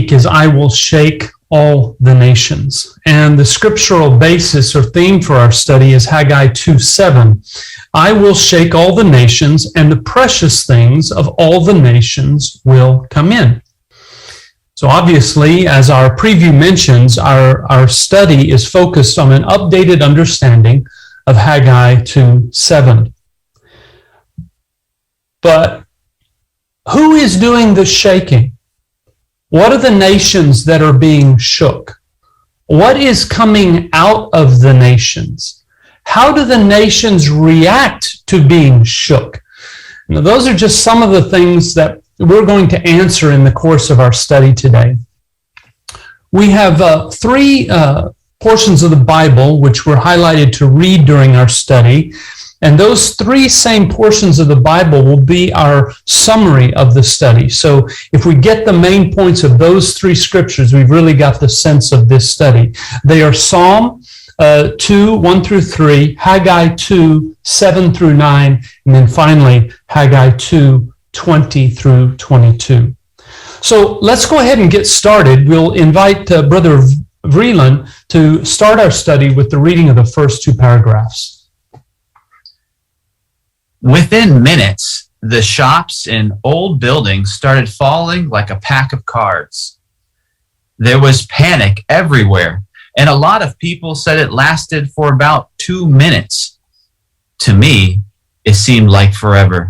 is I will shake all the nations. And the scriptural basis or theme for our study is Haggai 2:7. I will shake all the nations, and the precious things of all the nations will come in. So obviously, as our preview mentions, our study is focused on an updated understanding of Haggai 2:7. But who is doing the shaking? What are the nations that are being shook? What is coming out of the nations? How do the nations react to being shook? Now, those are just some of the things that we're going to answer in the course of our study today. We have three portions of the Bible which were highlighted to read during our study. And those three same portions of the Bible will be our summary of the study. So if we get the main points of those three scriptures, we've really got the sense of this study. They are Psalm 2, 1 through 3, Haggai 2, 7 through 9, and then finally Haggai 2, 20 through 22. So let's go ahead and get started. We'll invite Brother Vreeland to start our study with the reading of the first two paragraphs. Within minutes, the shops in old buildings started falling like a pack of cards. There was panic everywhere, and a lot of people said it lasted for about 2 minutes. To me, it seemed like forever.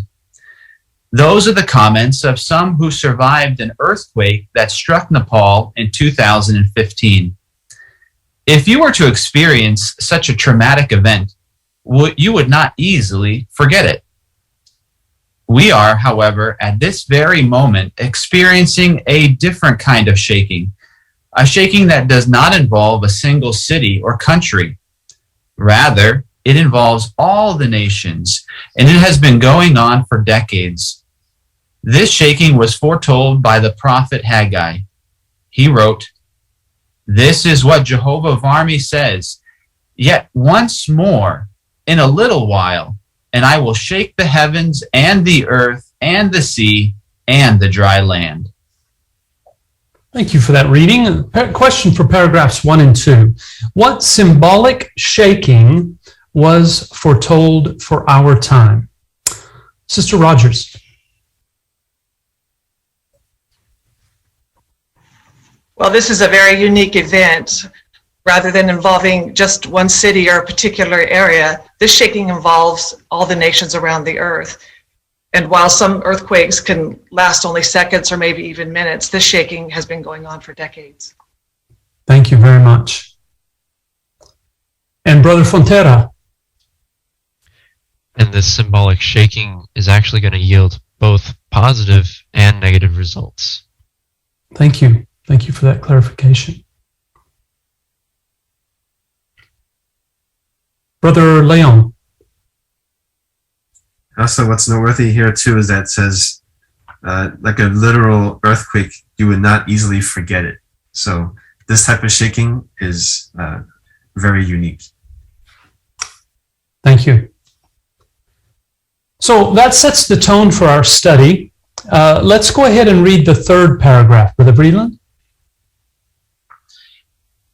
Those are the comments of some who survived an earthquake that struck Nepal in 2015. If you were to experience such a traumatic event, you would not easily forget it. We are, however, at this very moment experiencing a different kind of shaking, a shaking that does not involve a single city or country. Rather, it involves all the nations, and it has been going on for decades. This shaking was foretold by the prophet Haggai. He wrote, "This is what Jehovah of armies says, yet once more, in a little while, and I will shake the heavens and the earth and the sea and the dry land." Thank you for that reading. Question for paragraphs 1 and 2. What symbolic shaking was foretold for our time? Sister Rogers. Well, this is a very unique event. Rather than involving just one city or a particular area, this shaking involves all the nations around the earth. And while some earthquakes can last only seconds or maybe even minutes, this shaking has been going on for decades. Thank you very much. And Brother Fontera. And this symbolic shaking is actually going to yield both positive and negative results. Thank you. Thank you for that clarification. Brother Leon. Also, what's noteworthy here too is that it says, like a literal earthquake, you would not easily forget it. So this type of shaking is very unique. Thank you. So that sets the tone for our study. Let's go ahead and read the third paragraph, Brother Vreeland.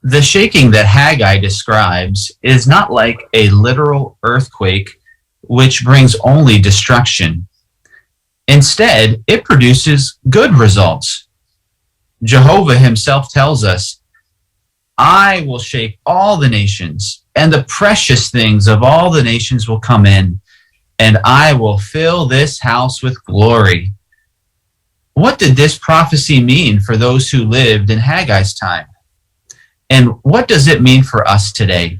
The shaking that Haggai describes is not like a literal earthquake which brings only destruction. Instead, it produces good results. Jehovah himself tells us, "I will shake all the nations, and the precious things of all the nations will come in, and I will fill this house with glory." What did this prophecy mean for those who lived in Haggai's time? And what does it mean for us today?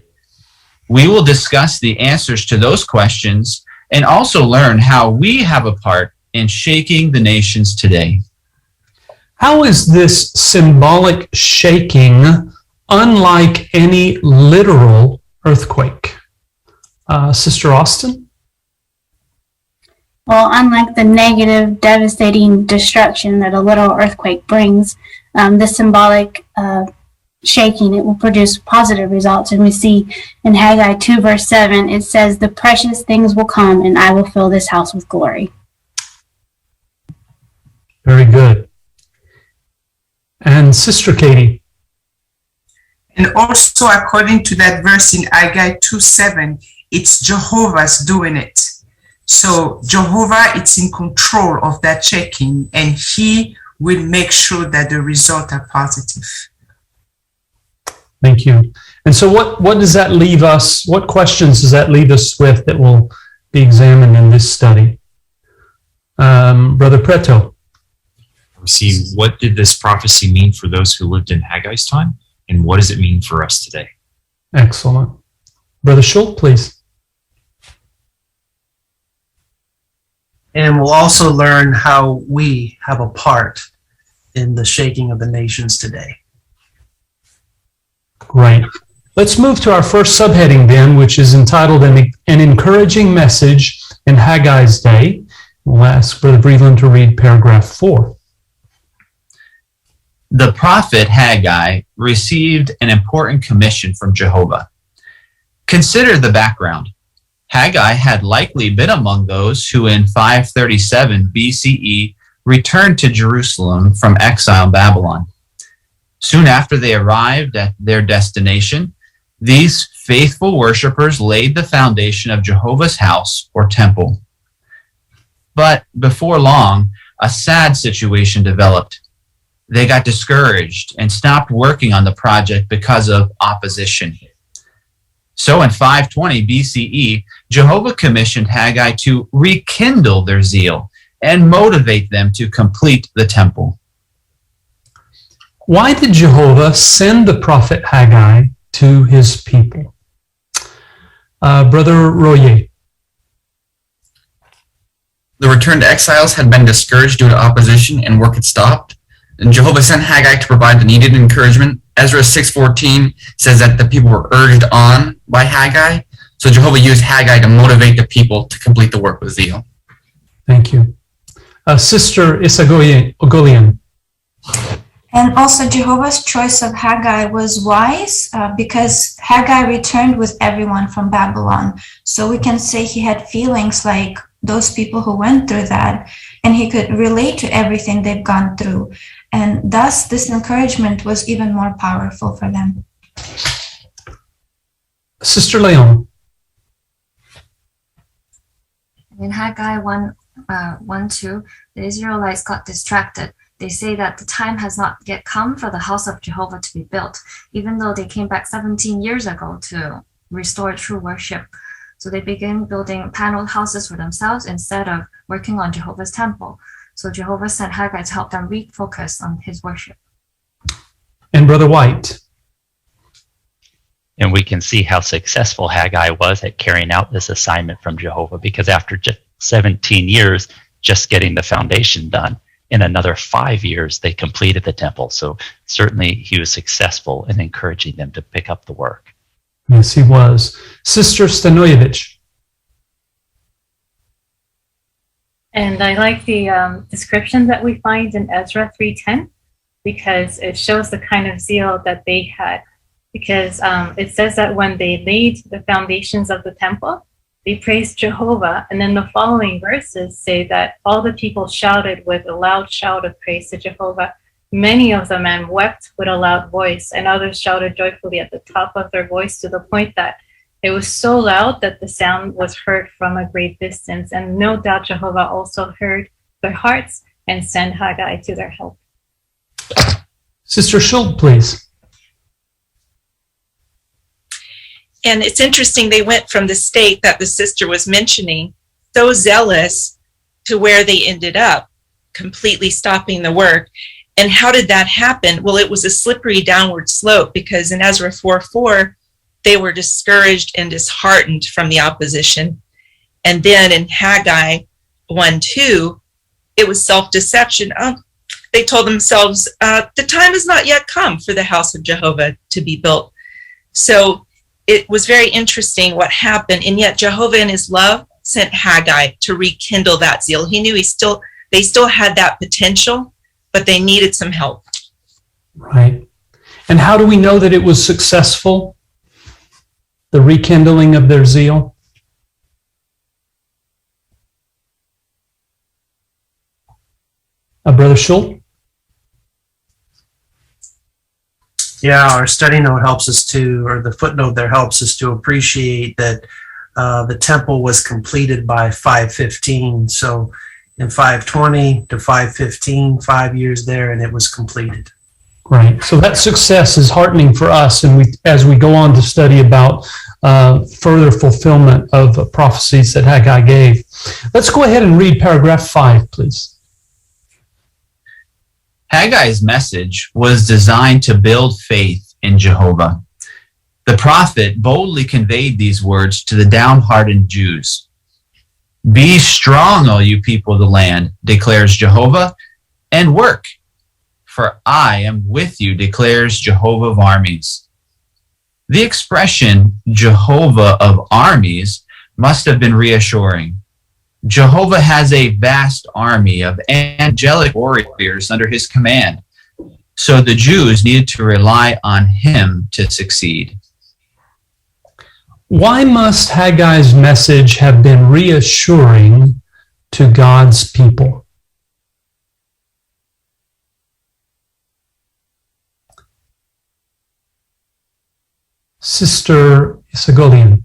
We will discuss the answers to those questions and also learn how we have a part in shaking the nations today. How is this symbolic shaking unlike any literal earthquake? Sister Austin? Well, unlike the negative, devastating destruction that a literal earthquake brings, the symbolic shaking, it will produce positive results. And we see in Haggai 2 verse 7, it says, "The precious things will come, and I will fill this house with glory." Very good. And Sister Katie. And also, according to that verse in Haggai 2:7, it's Jehovah's doing it. So Jehovah is in control of that checking, and he will make sure that the results are positive. Thank you. And so what does that leave us? What questions does that leave us with that will be examined in this study? Brother Preto. See, what did this prophecy mean for those who lived in Haggai's time? And what does it mean for us today? Excellent. Brother Schultz, please. And we'll also learn how we have a part in the shaking of the nations today. Great. Let's move to our first subheading then, which is entitled An Encouraging Message in Haggai's Day. We'll ask Brother Breedland to read paragraph 4. The prophet Haggai received an important commission from Jehovah. Consider the background. Haggai had likely been among those who in 537 BCE returned to Jerusalem from exile in Babylon. Soon after they arrived at their destination, these faithful worshipers laid the foundation of Jehovah's house or temple. But before long, a sad situation developed. They got discouraged and stopped working on the project because of opposition. So in 520 BCE, Jehovah commissioned Haggai to rekindle their zeal and motivate them to complete the temple. Why did Jehovah send the prophet Haggai to his people? Brother Royer. The returned exiles had been discouraged due to opposition and work had stopped. And Jehovah sent Haggai to provide the needed encouragement. Ezra 6:14 says that the people were urged on by Haggai. So Jehovah used Haggai to motivate the people to complete the work with zeal. Thank you. Sister Isagolian. And also Jehovah's choice of Haggai was wise because Haggai returned with everyone from Babylon. So we can say he had feelings like those people who went through that, and he could relate to everything they've gone through. And thus this encouragement was even more powerful for them. Sister Leon. In Haggai 1:2, the Israelites got distracted. They say that the time has not yet come for the house of Jehovah to be built, even though they came back 17 years ago to restore true worship. So they began building paneled houses for themselves instead of working on Jehovah's temple. So Jehovah sent Haggai to help them refocus on his worship. And Brother White. And we can see how successful Haggai was at carrying out this assignment from Jehovah, because after just 17 years, just getting the foundation done, in another 5 years, they completed the temple. So certainly he was successful in encouraging them to pick up the work. Yes, he was. Sister Stanojevic. And I like the description that we find in Ezra 3:10, because it shows the kind of zeal that they had. Because it says that when they laid the foundations of the temple, they praised Jehovah. And then the following verses say that all the people shouted with a loud shout of praise to Jehovah. Many of the men wept with a loud voice, and others shouted joyfully at the top of their voice, to the point that it was so loud that the sound was heard from a great distance. And no doubt Jehovah also heard their hearts and sent Haggai to their help. Sister Schultz, please. And it's interesting, they went from the state that the sister was mentioning, so zealous, to where they ended up, completely stopping the work. And how did that happen? Well, it was a slippery downward slope, because in Ezra 4:4, they were discouraged and disheartened from the opposition. And then in Haggai 1:2, it was self-deception. They told themselves, the time has not yet come for the house of Jehovah to be built. So it was very interesting what happened. And yet Jehovah in his love sent Haggai to rekindle that zeal. He knew they still had that potential, but they needed some help. Right. And how do we know that it was successful? The rekindling of their zeal? Brother Schultz? Yeah, our study note helps us to, or the footnote there helps us to appreciate that the temple was completed by 515. So in 520 to 515, 5 years there, and it was completed. Right. So that success is heartening for us, and as we go on to study about further fulfillment of prophecies that Haggai gave. Let's go ahead and read paragraph 5, please. Haggai's message was designed to build faith in Jehovah. The prophet boldly conveyed these words to the downhearted Jews. Be strong, all you people of the land, declares Jehovah, and work, for I am with you, declares Jehovah of armies. The expression Jehovah of armies must have been reassuring. Jehovah has a vast army of angelic warriors under his command, so the Jews needed to rely on him to succeed. Why must Haggai's message have been reassuring to God's people? Sister Isagolian.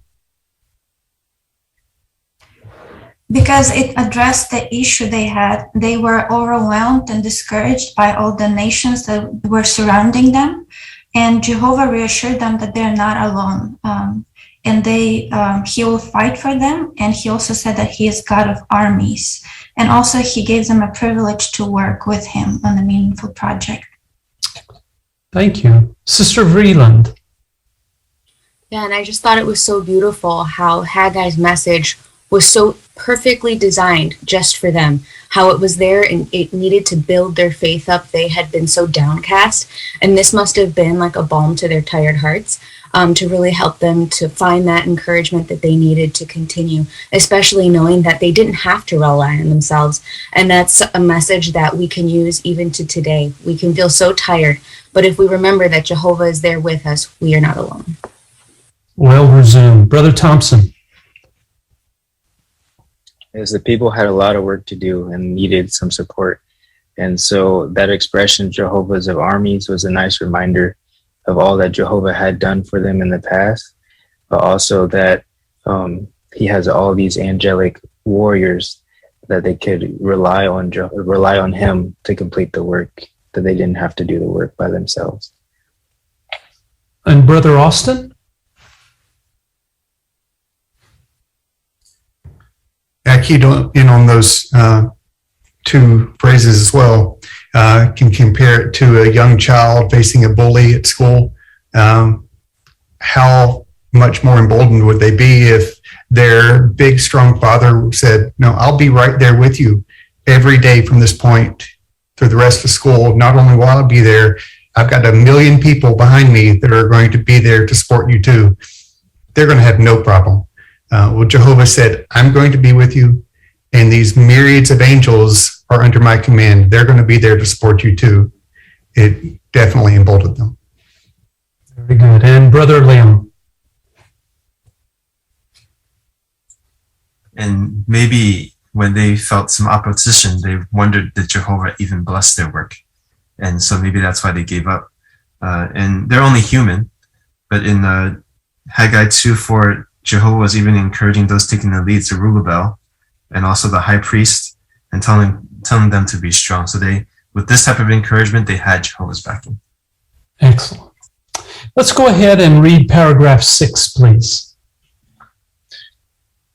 Because it addressed the issue they had. They were overwhelmed and discouraged by all the nations that were surrounding them. And Jehovah reassured them that they're not alone. And he will fight for them. And he also said that he is God of armies. And also he gave them a privilege to work with him on a meaningful project. Thank you. Sister Vreeland. Yeah, and I just thought it was so beautiful how Haggai's message was so perfectly designed just for them, how it was there and it needed to build their faith up. They had been so downcast, and this must have been like a balm to their tired hearts, to really help them to find that encouragement that they needed to continue, especially knowing that they didn't have to rely on themselves. And that's a message that we can use even to today. We can feel so tired, but if we remember that Jehovah is there with us, we are not alone. Well resumed. Brother Thompson. As the people had a lot of work to do and needed some support. And so that expression, Jehovah's of armies, was a nice reminder of all that Jehovah had done for them in the past, but also that he has all these angelic warriors that they could rely on him to complete the work, that they didn't have to do the work by themselves. And Brother Austin? I keyed in on those two phrases as well. Can compare it to a young child facing a bully at school. How much more emboldened would they be if their big, strong father said, no, I'll be right there with you every day from this point through the rest of school. Not only will I be there, I've got 1 million people behind me that are going to be there to support you too. They're going to have no problem. Well, Jehovah said, I'm going to be with you, and these myriads of angels are under my command. They're going to be there to support you too. It definitely emboldened them. Very good. And Brother Liam. And maybe when they felt some opposition, they wondered did Jehovah even bless their work? And so maybe that's why they gave up. And they're only human, but in Haggai 2:4, Jehovah was even encouraging those taking the lead, Zerubbabel, and also the high priest, and telling them to be strong. So with this type of encouragement, they had Jehovah's backing. Excellent. Let's go ahead and read paragraph 6, please.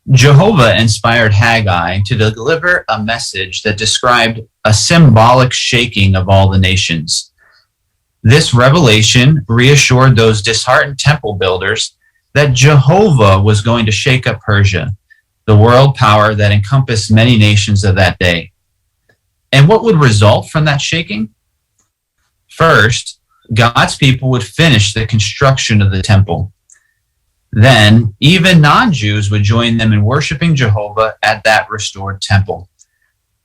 Jehovah inspired Haggai to deliver a message that described a symbolic shaking of all the nations. This revelation reassured those disheartened temple builders that Jehovah was going to shake up Persia, the world power that encompassed many nations of that day. And what would result from that shaking? First, God's people would finish the construction of the temple. Then, even non-Jews would join them in worshiping Jehovah at that restored temple.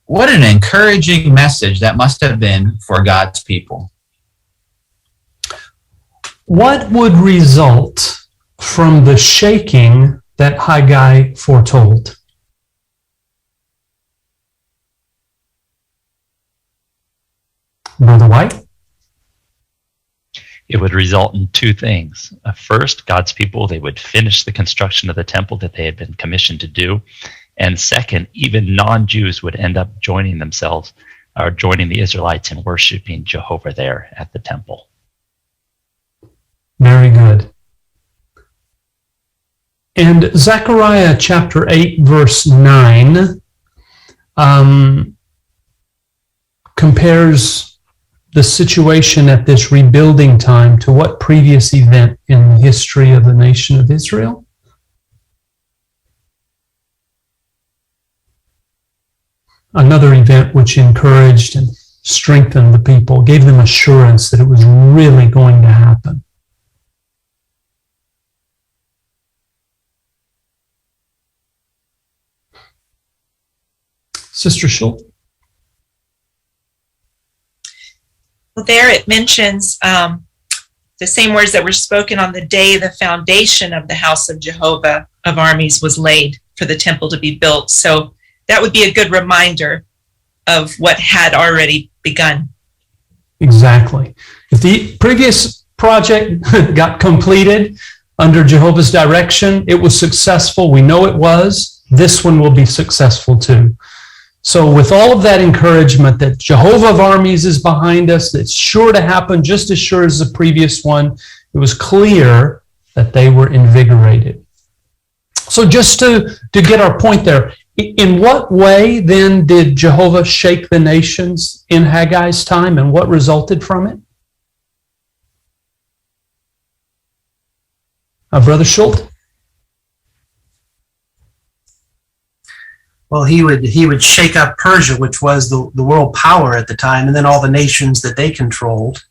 What an encouraging message that must have been for God's people. What would result from the shaking that Haggai foretold? Brother White? It would result in two things. First, God's people, they would finish the construction of the temple that they had been commissioned to do. And second, even non-Jews would end up joining themselves or joining the Israelites in worshiping Jehovah there at the temple. Very good. And Zechariah chapter 8, verse 9 compares the situation at this rebuilding time to what previous event in the history of the nation of Israel? Another event which encouraged and strengthened the people, gave them assurance that it was really going to happen. Sister Schultz? Well, there it mentions the same words that were spoken on the day the foundation of the house of Jehovah of armies was laid for the temple to be built. So that would be a good reminder of what had already begun. Exactly. If the previous project got completed under Jehovah's direction, it was successful. We know it was. This one will be successful too. So with all of that encouragement that Jehovah of armies is behind us, it's sure to happen just as sure as the previous one, it was clear that they were invigorated. So just to get our point there, in what way then did Jehovah shake the nations in Haggai's time, and what resulted from it? Brother Schultz? Well, he would shake up Persia, which was the world power at the time, and then all the nations that they controlled,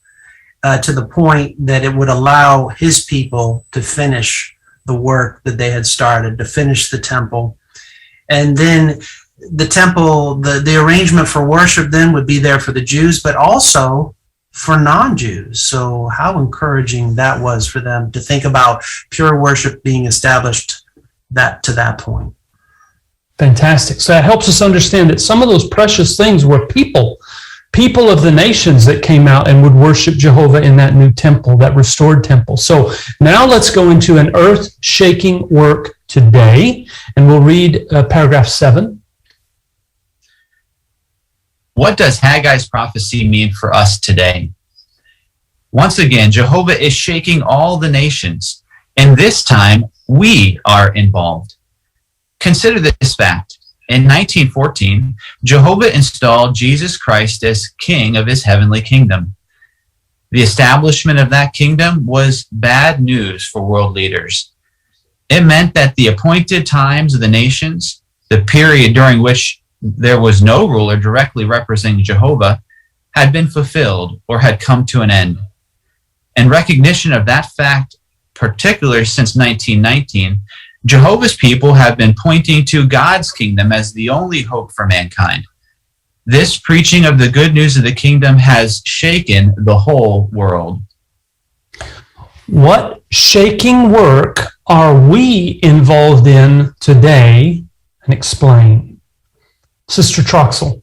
to the point that it would allow his people to finish the work that they had started, to finish the temple. And then the temple, the arrangement for worship then would be there for the Jews, but also for non-Jews. So how encouraging that was for them to think about pure worship being established to that point. Fantastic. So that helps us understand that some of those precious things were people of the nations that came out and would worship Jehovah in that new temple, that restored temple. So now let's go into an earth-shaking work today, and we'll read paragraph 7. What does Haggai's prophecy mean for us today? Once again, Jehovah is shaking all the nations, and this time we are involved. Consider this fact. In 1914, Jehovah installed Jesus Christ as king of his heavenly kingdom. The establishment of that kingdom was bad news for world leaders. It meant that the appointed times of the nations, the period during which there was no ruler directly representing Jehovah, had been fulfilled or had come to an end. In recognition of that fact, particularly since 1919, Jehovah's people have been pointing to God's kingdom as the only hope for mankind. This preaching of the good news of the kingdom has shaken the whole world. What shaking work are we involved in today? And explain. Sister Troxel.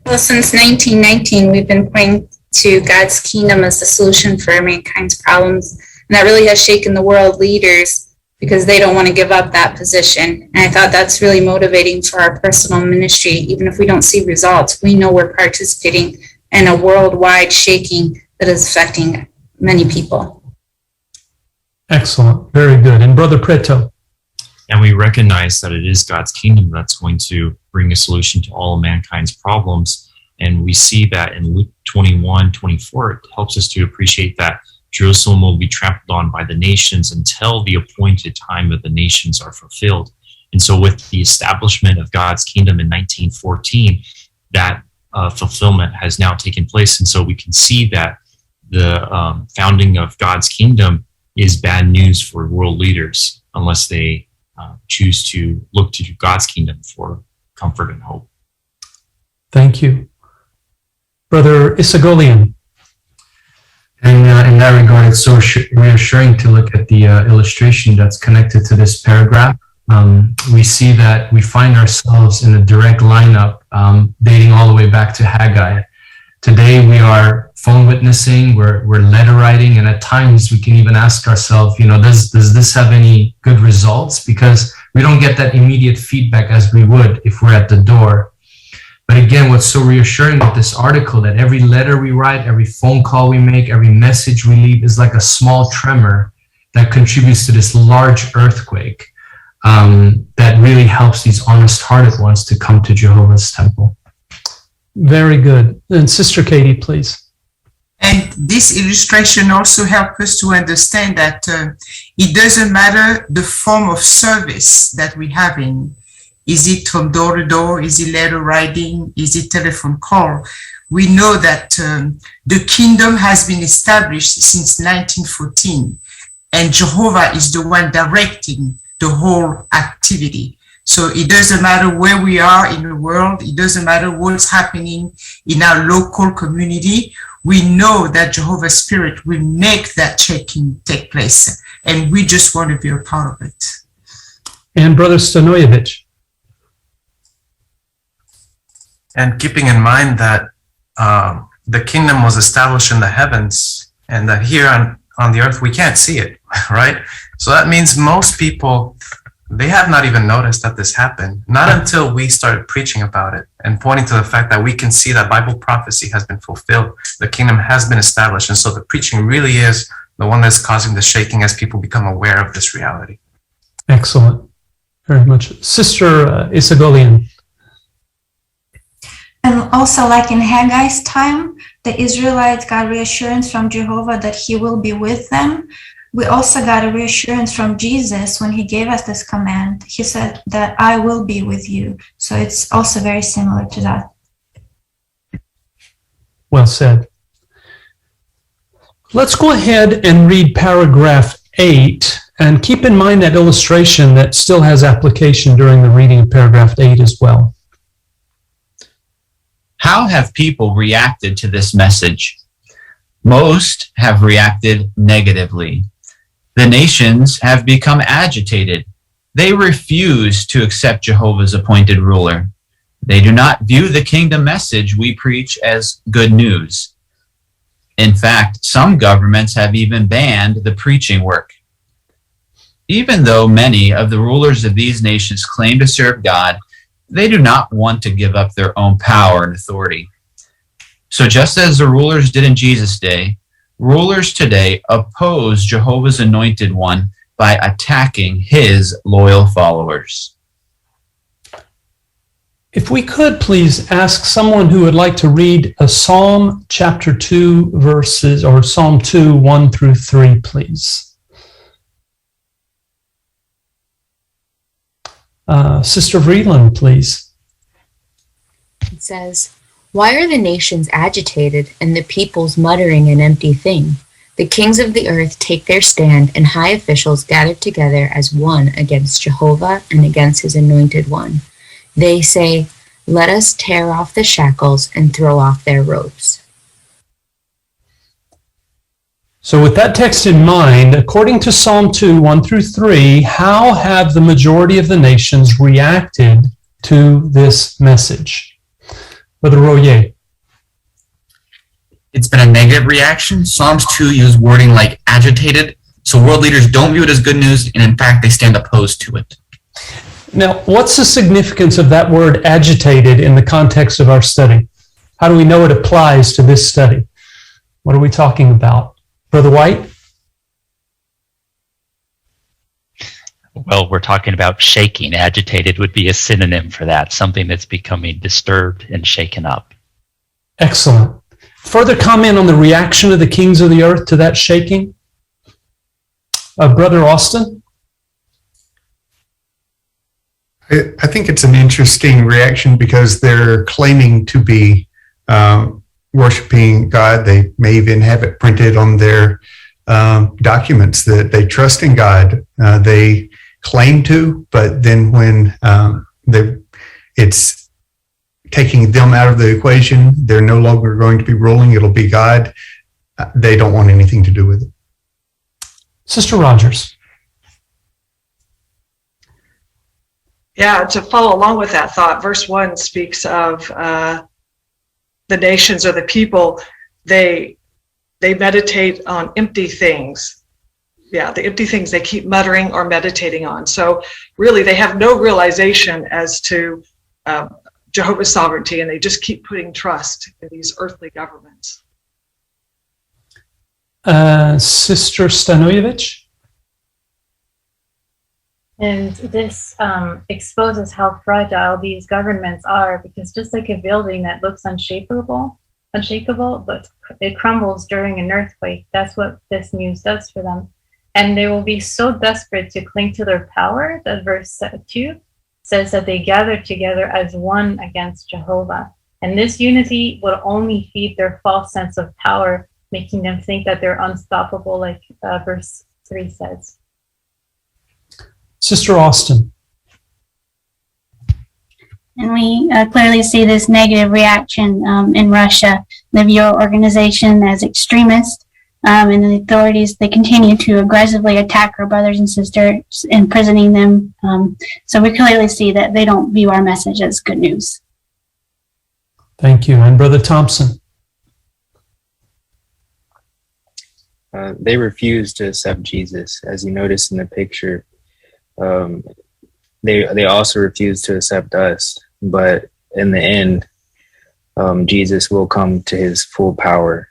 Well, since 1919, we've been pointing to God's kingdom as the solution for mankind's problems. And that really has shaken the world leaders because they don't want to give up that position. And I thought that's really motivating for our personal ministry. Even if we don't see results, we know we're participating in a worldwide shaking that is affecting many people. Excellent. Very good. And Brother Preto. And we recognize that it is God's kingdom that's going to bring a solution to all of mankind's problems. And we see that in Luke 21:24, it helps us to appreciate that Jerusalem will be trampled on by the nations until the appointed time of the nations are fulfilled. And so with the establishment of God's kingdom in 1914, that fulfillment has now taken place. And so we can see that the founding of God's kingdom is bad news for world leaders unless they choose to look to God's kingdom for comfort and hope. Thank you. Brother Isagolian. And in that regard, it's so reassuring to look at the illustration that's connected to this paragraph. We see that we find ourselves in a direct lineup dating all the way back to Haggai Today we are phone witnessing, we're letter writing, and at times we can even ask ourselves, does this have any good results? Because we don't get that immediate feedback as we would if we're at the door. But again, what's so reassuring with this article, that every letter we write, every phone call we make, every message we leave is like a small tremor that contributes to this large earthquake that really helps these honest-hearted ones to come to Jehovah's temple. Very good. And Sister Katie, please. And this illustration also helps us to understand that it doesn't matter the form of service that we're having. Is it from door to door? Is it letter writing? Is it telephone call? We know that the kingdom has been established since 1914, and Jehovah is the one directing the whole activity. So it doesn't matter where we are in the world. It doesn't matter what's happening in our local community. We know that Jehovah's Spirit will make that checking take place, and we just want to be a part of it. And Brother Stanojevic. And keeping in mind that the kingdom was established in the heavens, and that here on the earth we can't see it, right? So that means most people, they have not even noticed that this happened, not until we started preaching about it and pointing to the fact that we can see that Bible prophecy has been fulfilled. The kingdom has been established. And so the preaching really is the one that's causing the shaking as people become aware of this reality. Excellent. Very much. Sister Isagolian. And also, like in Haggai's time, the Israelites got reassurance from Jehovah that he will be with them. We also got a reassurance from Jesus when he gave us this command. He said that I will be with you. So it's also very similar to that. Well said. Let's go ahead and read paragraph 8, and keep in mind that illustration that still has application during the reading of paragraph 8 as well. How have people reacted to this message? Most have reacted negatively. The nations have become agitated. They refuse to accept Jehovah's appointed ruler. They do not view the kingdom message we preach as good news. In fact, some governments have even banned the preaching work. Even though many of the rulers of these nations claim to serve God, they do not want to give up their own power and authority. So just as the rulers did in Jesus' day, rulers today oppose Jehovah's anointed one by attacking his loyal followers. If we could please ask someone who would like to read a Psalm chapter 2 verses, or Psalm 2, 1 through 3, please. Sister Vreeland, please. It says, "Why are the nations agitated and the peoples muttering an empty thing? The kings of the earth take their stand, and high officials gather together as one against Jehovah and against his anointed one. They say, 'Let us tear off the shackles and throw off their ropes.'" So with that text in mind, according to Psalm 2, 1 through 3, how have the majority of the nations reacted to this message? Brother Royer. It's been a negative reaction. Psalms 2 use wording like agitated, so world leaders don't view it as good news, and in fact, they stand opposed to it. Now, what's the significance of that word agitated in the context of our study? How do we know it applies to this study? What are we talking about? Brother White? Well, we're talking about shaking. Agitated would be a synonym for that, something that's becoming disturbed and shaken up. Excellent. Further comment on the reaction of the kings of the earth to that shaking? Brother Austin? I think it's an interesting reaction because they're claiming to be worshiping God. They may even have it printed on their documents that they trust in God. They claim to, but then when it's taking them out of the equation, they're no longer going to be ruling. It'll be God. They don't want anything to do with it. Sister Rogers. Yeah, to follow along with that thought, verse 1 speaks of the nations or the people, they meditate on empty things. Yeah, the empty things they keep muttering or meditating on. So really, they have no realization as to Jehovah's sovereignty, and they just keep putting trust in these earthly governments. Sister Stanojevic? And this exposes how fragile these governments are, because just like a building that looks unshakable, but it crumbles during an earthquake. That's what this news does for them. And they will be so desperate to cling to their power that verse 2 says that they gather together as one against Jehovah. And this unity will only feed their false sense of power, making them think that they're unstoppable, like verse 3 says. Sister Austin. And we clearly see this negative reaction in Russia. They view our organization as extremist, and the authorities, they continue to aggressively attack our brothers and sisters, imprisoning them. So we clearly see that they don't view our message as good news. Thank you. And Brother Thompson. They refuse to accept Jesus. As you notice in the picture, they also refuse to accept us. But in the end, Jesus will come to his full power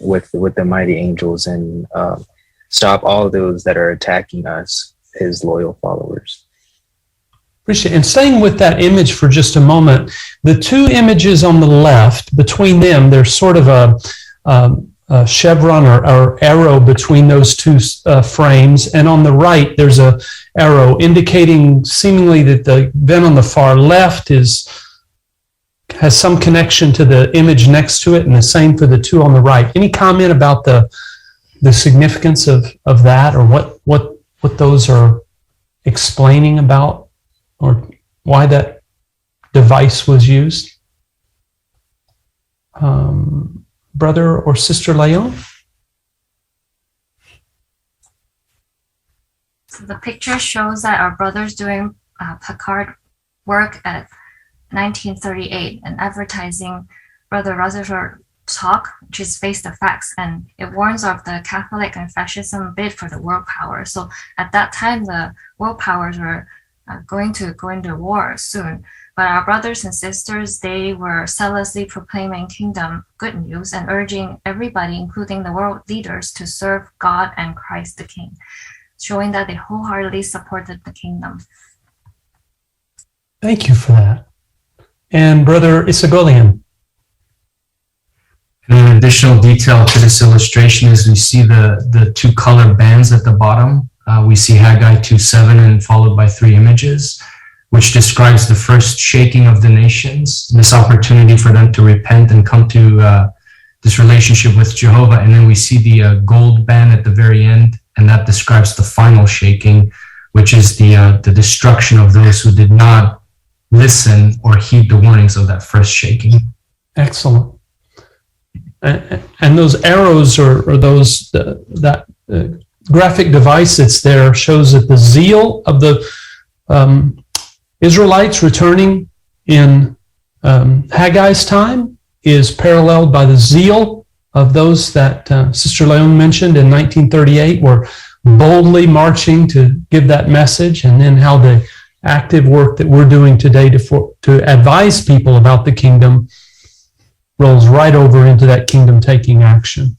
with the mighty angels and stop all those that are attacking us, his loyal followers. Appreciate it. And staying with that image for just a moment, the two images on the left, between them, there's sort of a chevron or arrow between those two frames, and on the right there's a arrow indicating seemingly that the event on the far left has some connection to the image next to it, and the same for the two on the right. Any comment about the significance of that, or what those are explaining about, or why that device was used? Brother or Sister Leon? So the picture shows that our brothers doing Packard work at 1938 and advertising Brother Rutherford talk, which is Face the Facts, and it warns of the Catholic and fascism bid for the world power. So at that time, the world powers were going to go into war soon. But our brothers and sisters, they were zealously proclaiming kingdom good news and urging everybody, including the world leaders, to serve God and Christ the King, showing that they wholeheartedly supported the kingdom. Thank you for that. And Brother Isagolian. An additional detail to this illustration is we see the two color bands at the bottom. We see Haggai 2:7 and followed by 3 images, which describes the first shaking of the nations, this opportunity for them to repent and come to this relationship with Jehovah. And then we see the gold band at the very end, and that describes the final shaking, which is the destruction of those who did not listen or heed the warnings of that first shaking. Excellent. And those arrows or those that graphic device that's there shows that the zeal of the Israelites returning in Haggai's time is paralleled by the zeal of those that Sister Leon mentioned in 1938 were boldly marching to give that message, and then how the active work that we're doing today to advise people about the kingdom rolls right over into that kingdom-taking action.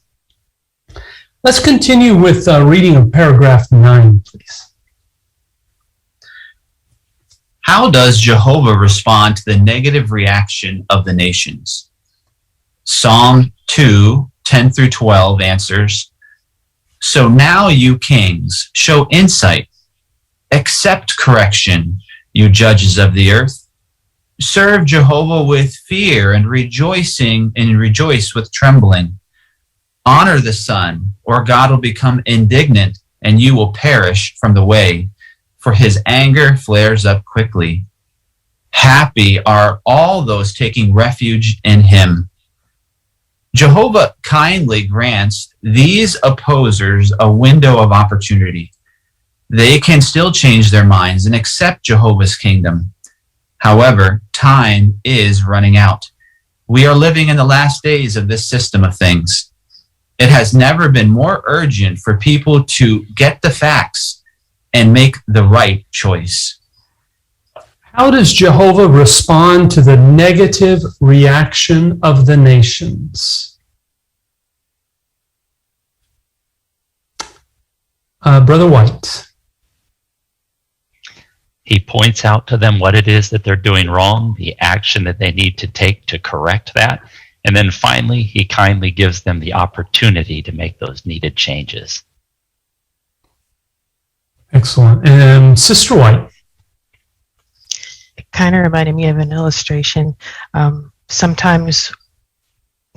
Let's continue with reading of paragraph 9, please. How does Jehovah respond to the negative reaction of the nations? Psalm 2:10-12 answers, "So now, you kings, show insight. Accept correction, you judges of the earth. Serve Jehovah with fear and rejoice with trembling. Honor the Son, or God will become indignant and you will perish from the way, for his anger flares up quickly. Happy are all those taking refuge in him." Jehovah kindly grants these opposers a window of opportunity. They can still change their minds and accept Jehovah's kingdom. However, time is running out, We are living in the last days of this system of things. It has never been more urgent for people to get the facts and make the right choice. How does Jehovah respond to the negative reaction of the nations? Brother White. He points out to them what it is that they're doing wrong, the action that they need to take to correct that, and then finally, he kindly gives them the opportunity to make those needed changes. Excellent. And Sister White. It kind of reminded me of an illustration. Sometimes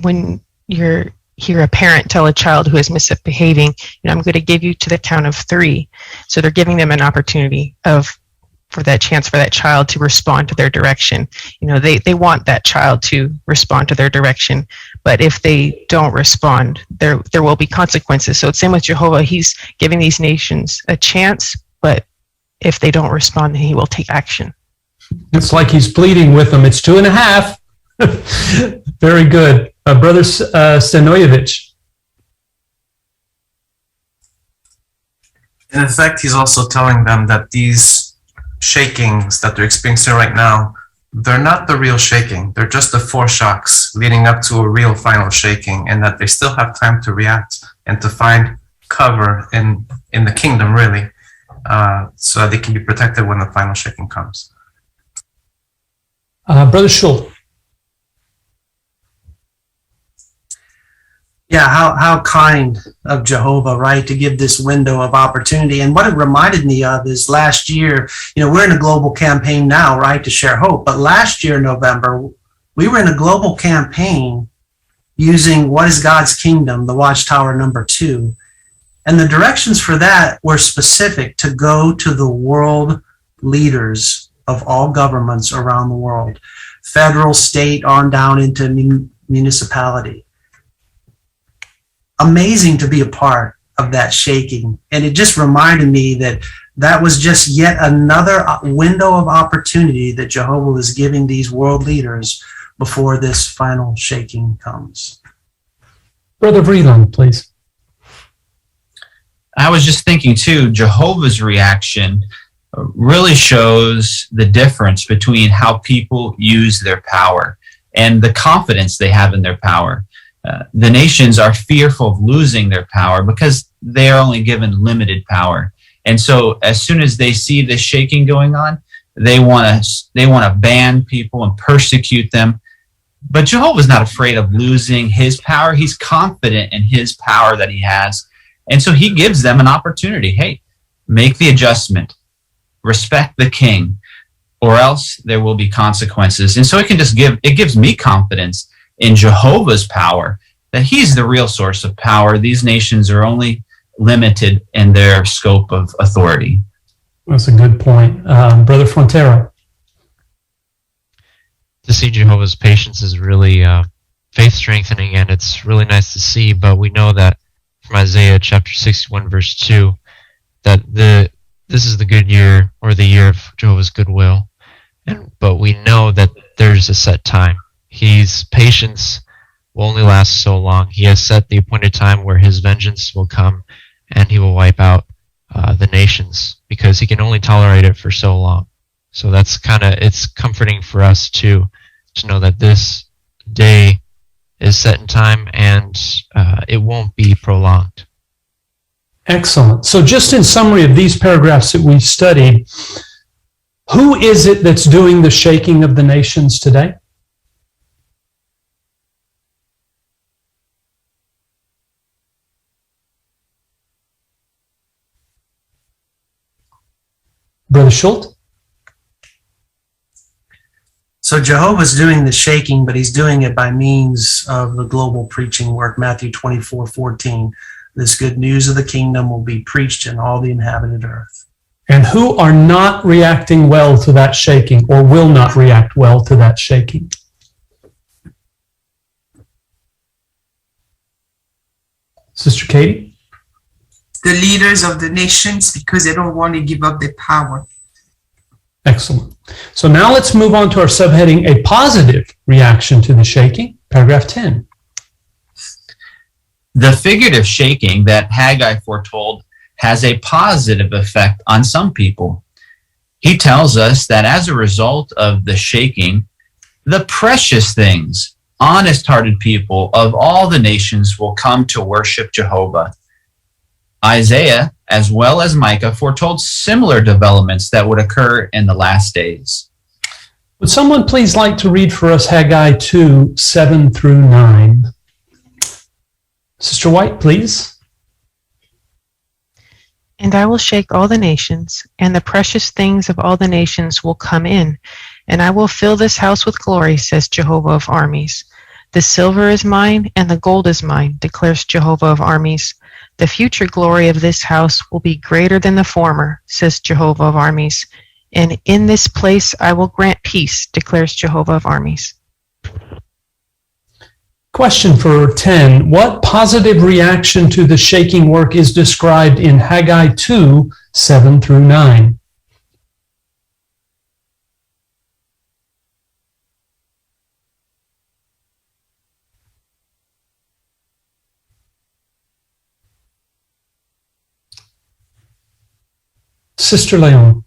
when you hear a parent tell a child who is misbehaving, I'm going to give you to the count of 3. So they're giving them an opportunity for that chance for that child to respond to their direction. They want that child to respond to their direction, but if they don't respond, there will be consequences. So it's same with Jehovah. He's giving these nations a chance, but if they don't respond, then he will take action. It's like he's pleading with them. It's 2.5. Very good. Brother Stanojevic. In effect, he's also telling them that these shakings that they're experiencing right now, they're not the real shaking. They're just the foreshocks leading up to a real final shaking, and that they still have time to react and to find cover in the kingdom, really, so that they can be protected when the final shaking comes. Brother Schultz. Yeah, how kind of Jehovah, right, to give this window of opportunity. And what it reminded me of is last year, we're in a global campaign now, right, to share hope. But last year, November, we were in a global campaign using What is God's Kingdom, the Watchtower #2. And the directions for that were specific to go to the world leaders of all governments around the world, federal, state, on down into municipality. Amazing to be a part of that shaking. And it just reminded me that was just yet another window of opportunity that Jehovah was giving these world leaders before this final shaking comes. Brother Vreeland, please. I was just thinking too, Jehovah's reaction really shows the difference between how people use their power and the confidence they have in their power. The nations are fearful of losing their power because they are only given limited power. And so as soon as they see this shaking going on, they want to ban people and persecute them. But Jehovah's not afraid of losing his power. He's confident in his power that he has. And so he gives them an opportunity. Hey, make the adjustment. Respect the king, or else there will be consequences. And so it gives me confidence in Jehovah's power, that he's the real source of power. These nations are only limited in their scope of authority. That's a good point. Brother Frontera. To see Jehovah's patience is really faith strengthening, and it's really nice to see, but we know that from Isaiah chapter 61 verse 2 that this is the good year, or the year of Jehovah's goodwill, but we know that there's a set time. His patience will only last so long. He has set the appointed time where his vengeance will come and he will wipe out the nations, because he can only tolerate it for so long. So that's it's comforting for us to know that this day is set in time and it won't be prolonged. Excellent. So just in summary of these paragraphs that we studied, who is it that's doing the shaking of the nations today? Brother Schultz? So Jehovah's doing the shaking, but he's doing it by means of the global preaching work. Matthew 24:14. This good news of the kingdom will be preached in all the inhabited earth. And who are not reacting well to that shaking, or will not react well to that shaking? Sister Katie? The leaders of the nations, because they don't want to give up their power. Excellent. So now let's move on to our subheading, a positive reaction to the shaking, paragraph 10. The figurative shaking that Haggai foretold has a positive effect on some people. He tells us that as a result of the shaking, the precious things, honest-hearted people of all the nations will come to worship Jehovah. Isaiah, as well as Micah, foretold similar developments that would occur in the last days. Would someone please like to read for us Haggai 2, 7 through 9? Sister White, please. And I will shake all the nations, and the precious things of all the nations will come in, and I will fill this house with glory, says Jehovah of armies. The silver is mine, and the gold is mine, declares Jehovah of armies. The future glory of this house will be greater than the former, says Jehovah of armies. And in this place I will grant peace, declares Jehovah of armies. Question for 10. What positive reaction to the shaking work is described in Haggai 2, 7 through 9? Sister Leon.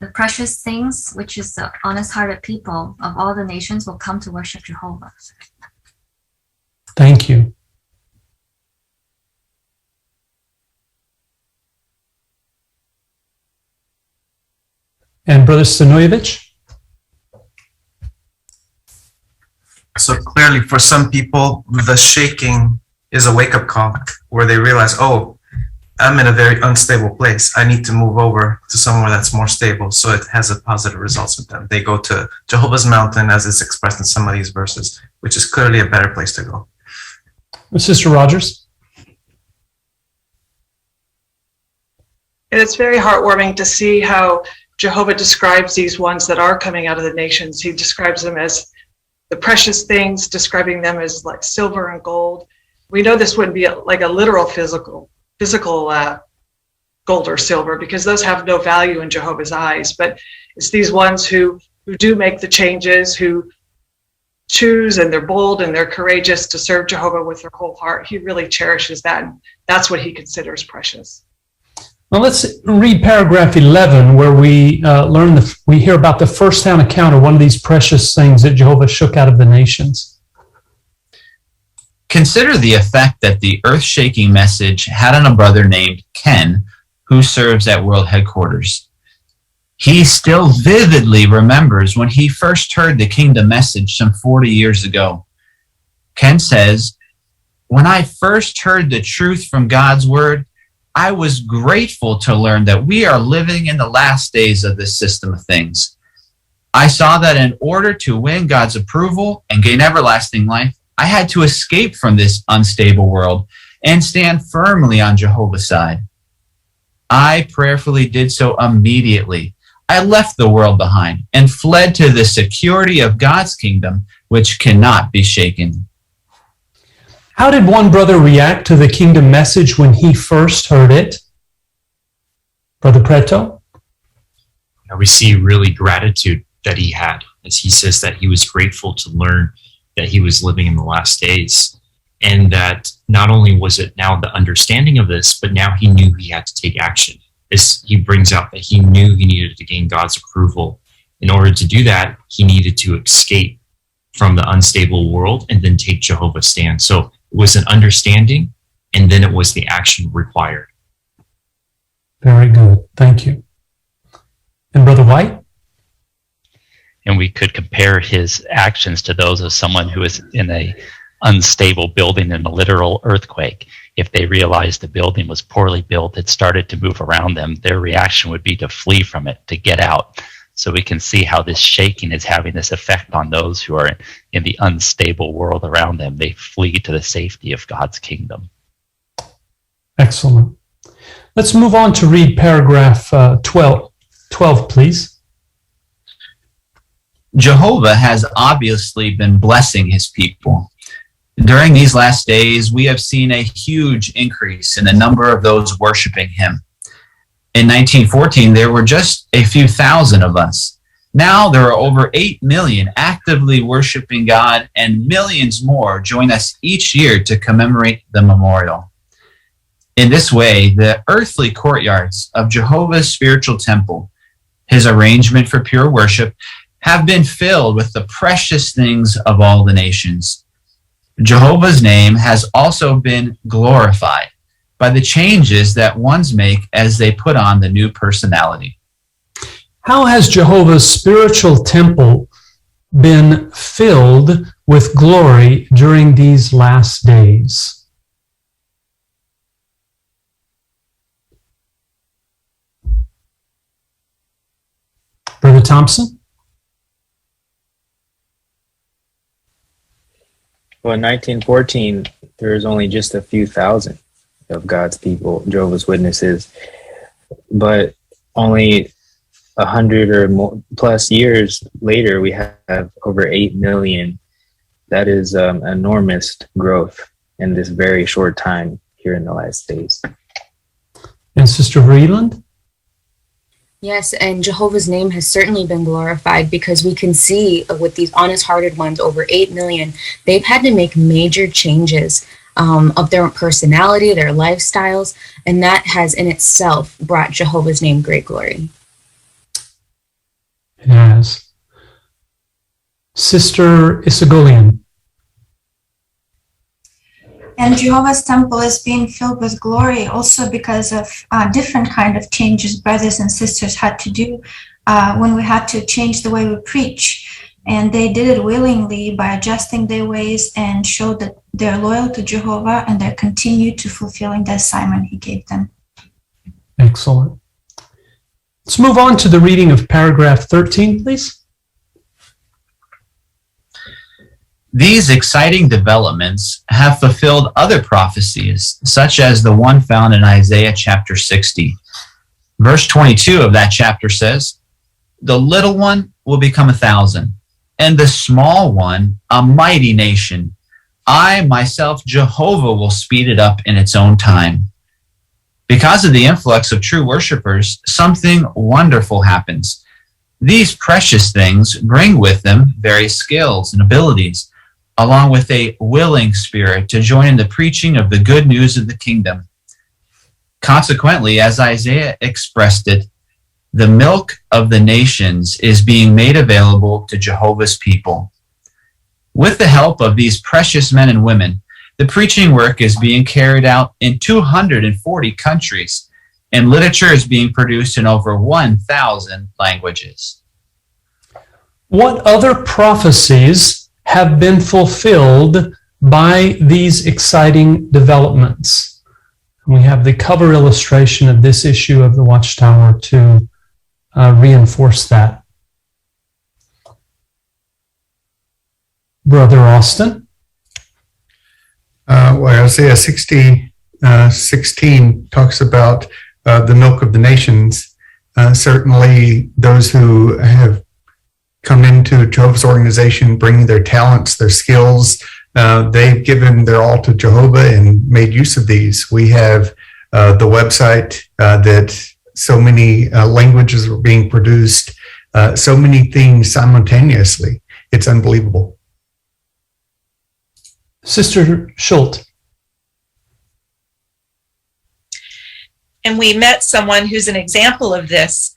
The precious things, which is the honest-hearted people of all the nations, will come to worship Jehovah. Thank you. And Brother Stanojevic? So clearly for some people, the shaking is a wake-up call where they realize, oh, I'm in a very unstable place. I need to move over to somewhere that's more stable. So it has a positive results with them. They go to Jehovah's mountain, as it's expressed in some of these verses, which is clearly a better place to go. Sister Rogers? And it's very heartwarming to see how Jehovah describes these ones that are coming out of the nations. He describes them as the precious things, describing them as like silver and gold. We know this wouldn't be like a literal physical gold or silver, because those have no value in Jehovah's eyes. But it's these ones who do make the changes, who choose, and they're bold and they're courageous to serve Jehovah with their whole heart. He really cherishes that, and that's what he considers precious. Well, let's read paragraph 11, where we we hear about the first-hand account of one of these precious things that Jehovah shook out of the nations. Consider the effect that the earth-shaking message had on a brother named Ken, who serves at World Headquarters. He still vividly remembers when he first heard the kingdom message some 40 years ago. Ken says, "When I first heard the truth from God's word, I was grateful to learn that we are living in the last days of this system of things. I saw that in order to win God's approval and gain everlasting life, I had to escape from this unstable world and stand firmly on Jehovah's side. I prayerfully did so immediately. I left the world behind and fled to the security of God's kingdom, which cannot be shaken." How did one brother react to the kingdom message when he first heard it? Brother Preto? Now we see really gratitude that he had, as he says that he was grateful to learn that he was living in the last days, and that not only was it now the understanding of this, but now he knew he had to take action. As he brings out that he knew he needed to gain God's approval. In order to do that, he needed to escape from the unstable world and then take Jehovah's stand. So it was an understanding, and then it was the action required. Very good. Thank you. And Brother White? And we could compare his actions to those of someone who is in a unstable building in a literal earthquake. If they realized the building was poorly built, it started to move around them, their reaction would be to flee from it, to get out. So we can see how this shaking is having this effect on those who are in the unstable world around them. They flee to the safety of God's kingdom. Excellent. Let's move on to read paragraph 12, please. Jehovah has obviously been blessing his people. During these last days, we have seen a huge increase in the number of those worshiping him. In 1914, there were just a few thousand of us. Now there are over 8 million actively worshiping God, and millions more join us each year to commemorate the memorial. In this way, the earthly courtyards of Jehovah's spiritual temple, his arrangement for pure worship, have been filled with the precious things of all the nations. Jehovah's name has also been glorified by the changes that ones make as they put on the new personality. How has Jehovah's spiritual temple been filled with glory during these last days? Brother Thompson? Well, in 1914, there was only just a few thousand of God's people, Jehovah's Witnesses, but only 100 or more plus years later, we have over 8 million. That is enormous growth in this very short time here in the last days. And Sister Vreeland? Yes, and Jehovah's name has certainly been glorified because we can see with these honest-hearted ones, over 8 million, they've had to make major changes of their personality, their lifestyles, and that has in itself brought Jehovah's name great glory. It has. Sister Isagolian. And Jehovah's temple is being filled with glory also because of different kind of changes brothers and sisters had to do when we had to change the way we preach. And they did it willingly by adjusting their ways and showed that they're loyal to Jehovah and they continue to fulfilling the assignment he gave them. Excellent. Let's move on to the reading of paragraph 13, please. These exciting developments have fulfilled other prophecies, such as the one found in Isaiah chapter 60. Verse 22 of that chapter says, "The little one will become 1,000, and the small one a mighty nation. I, myself, Jehovah, will speed it up in its own time." Because of the influx of true worshipers, something wonderful happens. These precious things bring with them various skills and abilities, along with a willing spirit to join in the preaching of the good news of the kingdom. Consequently, as Isaiah expressed it, the milk of the nations is being made available to Jehovah's people. With the help of these precious men and women, the preaching work is being carried out in 240 countries, and literature is being produced in over 1,000 languages. What other prophecies have been fulfilled by these exciting developments? We have the cover illustration of this issue of the Watchtower to reinforce that. Brother Austin? Well, Isaiah 16 talks about the milk of the nations. Certainly those who have come into Jehovah's organization, bringing their talents, their skills, they've given their all to Jehovah and made use of these. We have the website that so many languages are being produced, so many things simultaneously. It's unbelievable. Sister Schultz. And we met someone who's an example of this.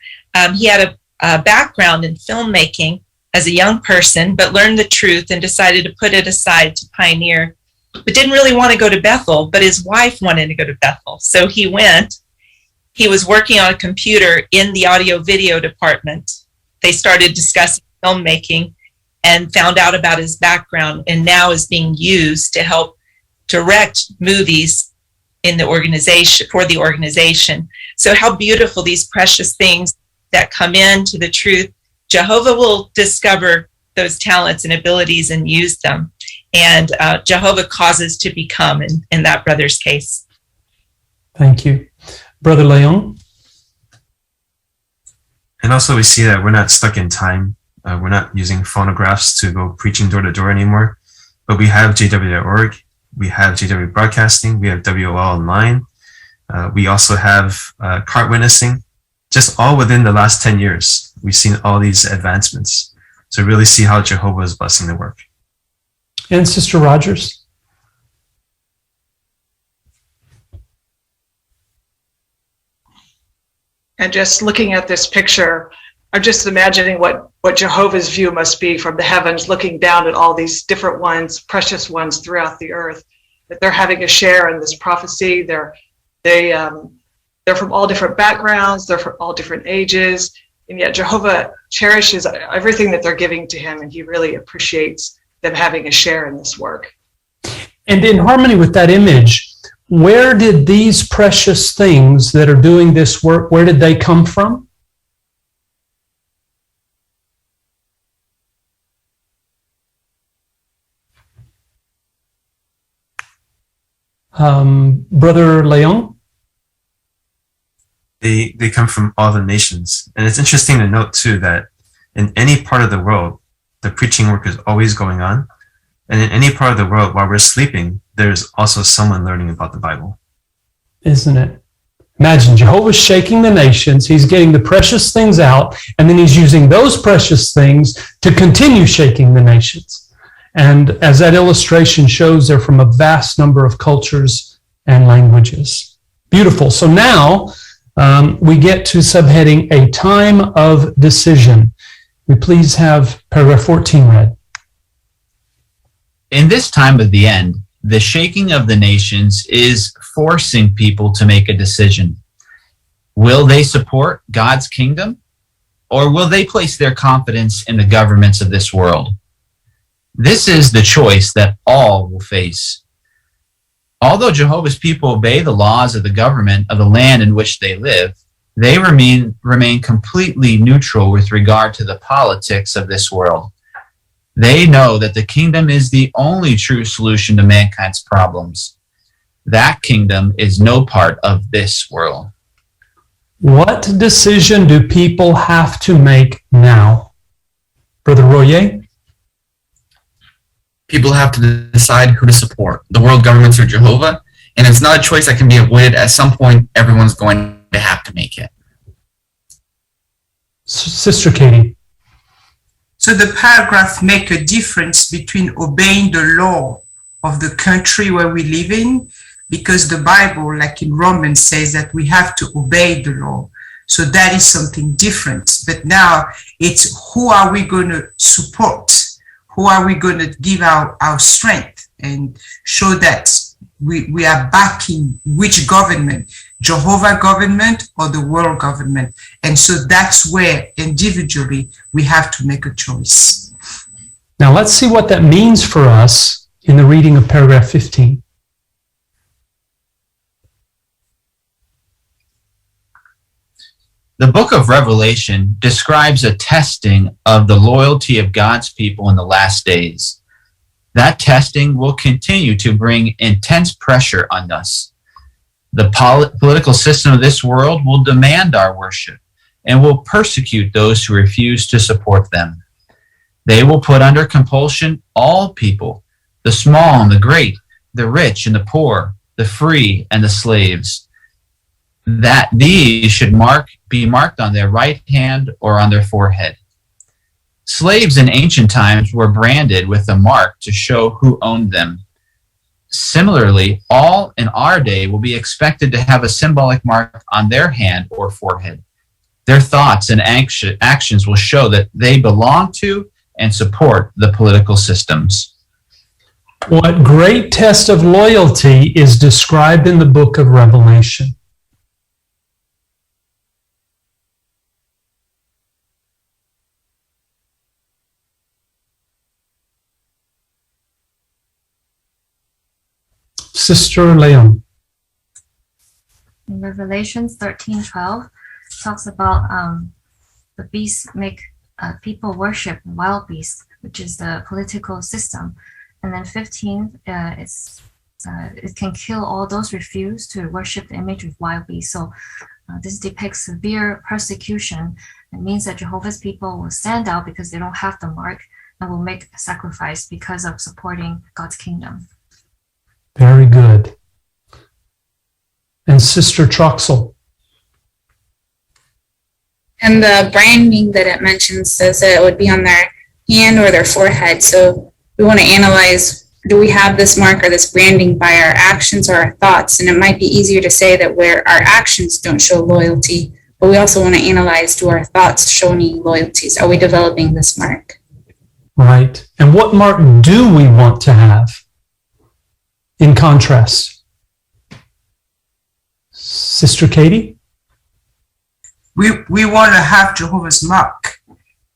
He had a background in filmmaking as a young person, but learned the truth and decided to put it aside to pioneer, but didn't really want to go to Bethel, but his wife wanted to go to Bethel. So he went. He was working on a computer in the audio video department. They started discussing filmmaking and found out about his background, and now is being used to help direct movies in the organization, for the organization. So how beautiful these precious things that come into the truth. Jehovah will discover those talents and abilities and use them. And Jehovah causes to become in that brother's case. Thank you. Brother Leon? And also we see that we're not stuck in time. We're not using phonographs to go preaching door to door anymore. But we have JW.org. We have JW Broadcasting. We have WOL Online. We also have cart witnessing, just all within the last 10 years, we've seen all these advancements. So really see how Jehovah is blessing the work. And Sister Rogers? And just looking at this picture, I'm just imagining what Jehovah's view must be from the heavens, looking down at all these different ones, precious ones throughout the earth, that they're having a share in this prophecy. They're from all different backgrounds, they're from all different ages, and yet Jehovah cherishes everything that they're giving to him, and he really appreciates them having a share in this work. And in harmony with that image, where did these precious things that are doing this work, where did they come from? Brother Leon? They come from all the nations. And it's interesting to note too that in any part of the world, the preaching work is always going on. And in any part of the world, while we're sleeping, there's also someone learning about the Bible. Isn't it? Imagine Jehovah's shaking the nations. He's getting the precious things out, and then he's using those precious things to continue shaking the nations. And as that illustration shows, they're from a vast number of cultures and languages. Beautiful. So now we get to subheading A Time of Decision. We please have paragraph 14 read. In this time of the end, the shaking of the nations is forcing people to make a decision. Will they support God's kingdom, or will they place their confidence in the governments of this world? This is the choice that all will face. Although Jehovah's people obey the laws of the government of the land in which they live, they remain completely neutral with regard to the politics of this world. They know that the kingdom is the only true solution to mankind's problems. That kingdom is no part of this world. What decision do people have to make now? Brother Royer? People have to decide who to support, the world governments or Jehovah, and it's not a choice that can be avoided. At some point, everyone's going to have to make it. Sister Katie? So the paragraph make a difference between obeying the law of the country where we live in, because the Bible, like in Romans, says that we have to obey the law. So that is something different. But now it's who are we going to support? Who are we going to give our strength and show that we are backing which government, Jehovah government or the world government? And so that's where individually we have to make a choice. Now let's see what that means for us in the reading of paragraph 15. The book of Revelation describes a testing of the loyalty of God's people in the last days. That testing will continue to bring intense pressure on us. The political system of this world will demand our worship and will persecute those who refuse to support them. They will put under compulsion all people, the small and the great, the rich and the poor, the free and the slaves. That these should be marked on their right hand or on their forehead. Slaves in ancient times were branded with a mark to show who owned them. Similarly, all in our day will be expected to have a symbolic mark on their hand or forehead. Their thoughts and actions will show that they belong to and support the political systems. What great test of loyalty is described in the book of Revelation? Sister Leon. In Revelation 13:12, talks about the beasts make people worship wild beasts, which is the political system. And then 15, it can kill all those refuse to worship the image of wild beasts. So this depicts severe persecution. It means that Jehovah's people will stand out because they don't have the mark and will make a sacrifice because of supporting God's kingdom. Very good. And Sister Troxel. And the branding that it mentions says that it would be on their hand or their forehead. So we want to analyze, do we have this mark or this branding by our actions or our thoughts? And it might be easier to say that where our actions don't show loyalty, but we also want to analyze, do our thoughts show any loyalties? Are we developing this mark? Right. And what mark do we want to have in contrast? Sister Katie? We want to have Jehovah's mark.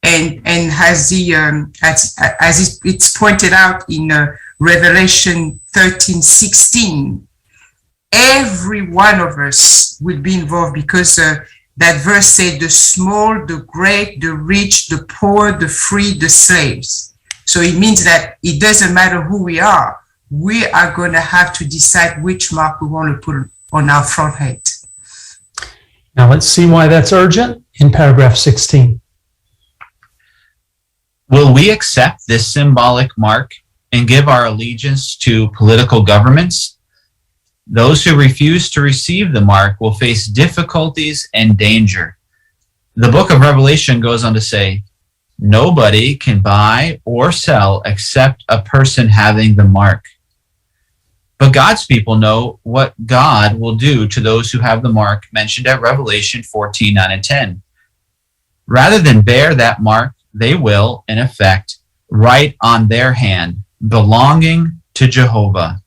And as it's pointed out in Revelation 13:16, every one of us will be involved, because that verse said, the small, the great, the rich, the poor, the free, the slaves. So it means that it doesn't matter who we are going to have to decide which mark we want to put on our front head. Now let's see why that's urgent in paragraph 16. Will we accept this symbolic mark and give our allegiance to political governments? Those who refuse to receive the mark will face difficulties and danger. The book of Revelation goes on to say, nobody can buy or sell except a person having the mark. But God's people know what God will do to those who have the mark mentioned at Revelation 14:9 and 10. Rather than bear that mark, they will, in effect, write on their hand, belonging to Jehovah.